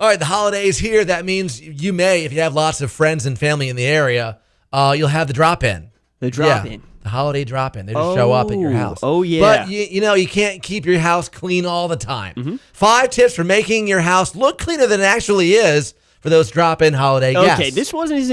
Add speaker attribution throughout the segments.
Speaker 1: All right, the holidays here. That means you may, if you have lots of friends and family in the area, you'll have the drop-in.
Speaker 2: The drop-in.
Speaker 1: The holiday drop-in. They just show up at your house.
Speaker 2: Oh, yeah.
Speaker 1: But, you can't keep your house clean all the time.
Speaker 2: Mm-hmm.
Speaker 1: 5 tips for making your house look cleaner than it actually is for those drop-in holiday guests.
Speaker 2: Okay, this one is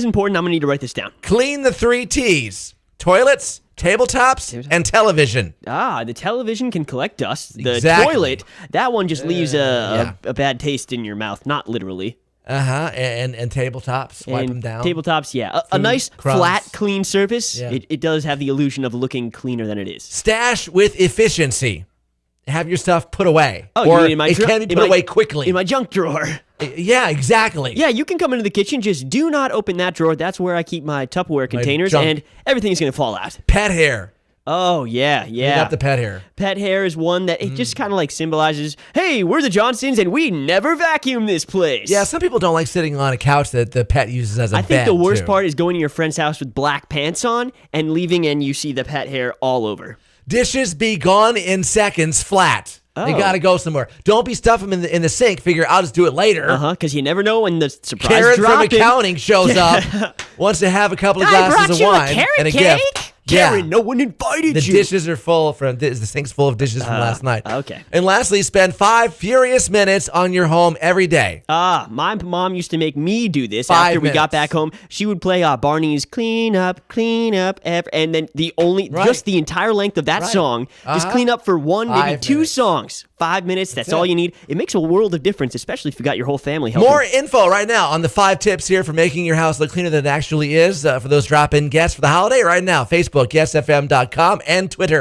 Speaker 2: important. I'm going to need to write this down.
Speaker 1: Clean the 3 T's. Toilets, tabletops, and television.
Speaker 2: The television can collect dust. The
Speaker 1: Exactly.
Speaker 2: toilet, that one just leaves a bad taste in your mouth. Not literally.
Speaker 1: And tabletops, wipe them down.
Speaker 2: Tabletops, yeah. A nice,
Speaker 1: crumbs.
Speaker 2: flat, clean surface,
Speaker 1: Yeah.
Speaker 2: it does have the illusion of looking cleaner than it is.
Speaker 1: Stash with efficiency. Have your stuff put away.
Speaker 2: Oh,
Speaker 1: or
Speaker 2: you mean in my
Speaker 1: it can be put away quickly.
Speaker 2: In my junk drawer.
Speaker 1: Yeah, exactly.
Speaker 2: Yeah, you can come into the kitchen, just do not open that drawer. That's where I keep my Tupperware containers,
Speaker 1: junk.
Speaker 2: and everything's going to fall out.
Speaker 1: Pet hair.
Speaker 2: Oh, yeah.
Speaker 1: Clean up the pet hair.
Speaker 2: Pet hair is one that it just kind of like symbolizes, hey, we're the Johnsons and we never vacuum this place.
Speaker 1: Yeah, some people don't like sitting on a couch that the pet uses as a bed.
Speaker 2: I think the worst
Speaker 1: too.
Speaker 2: part is going to your friend's house with black pants on and leaving and you see the pet hair all over.
Speaker 1: Dishes be gone in seconds flat. They
Speaker 2: Oh.
Speaker 1: got to go somewhere. Don't be stuffing them in the sink. Figure, I'll just do it later.
Speaker 2: Because you never know when the surprise
Speaker 1: Karen from
Speaker 2: drop-in-
Speaker 1: accounting shows up, wants to have a couple of glasses of wine and a gift.
Speaker 2: Karen, no one invited
Speaker 1: The
Speaker 2: you.
Speaker 1: dishes are full the sink's full of dishes from last night.
Speaker 2: Okay.
Speaker 1: And lastly, spend 5 furious minutes on your home every day.
Speaker 2: My mom used to make me do this
Speaker 1: 5
Speaker 2: after we got
Speaker 1: minutes.
Speaker 2: back home. She would play Barney's Clean Up, and then just the entire length of that
Speaker 1: Right.
Speaker 2: song, just clean up for 1, maybe
Speaker 1: 5
Speaker 2: 2
Speaker 1: minutes.
Speaker 2: songs. 5 minutes, that's all
Speaker 1: it.
Speaker 2: you need. It makes a world of difference, especially if you got your whole family helping.
Speaker 1: More info right now on the 5 tips here for making your house look cleaner than it actually is for those drop-in guests for the holiday right now. Facebook, yesfm.com, and Twitter.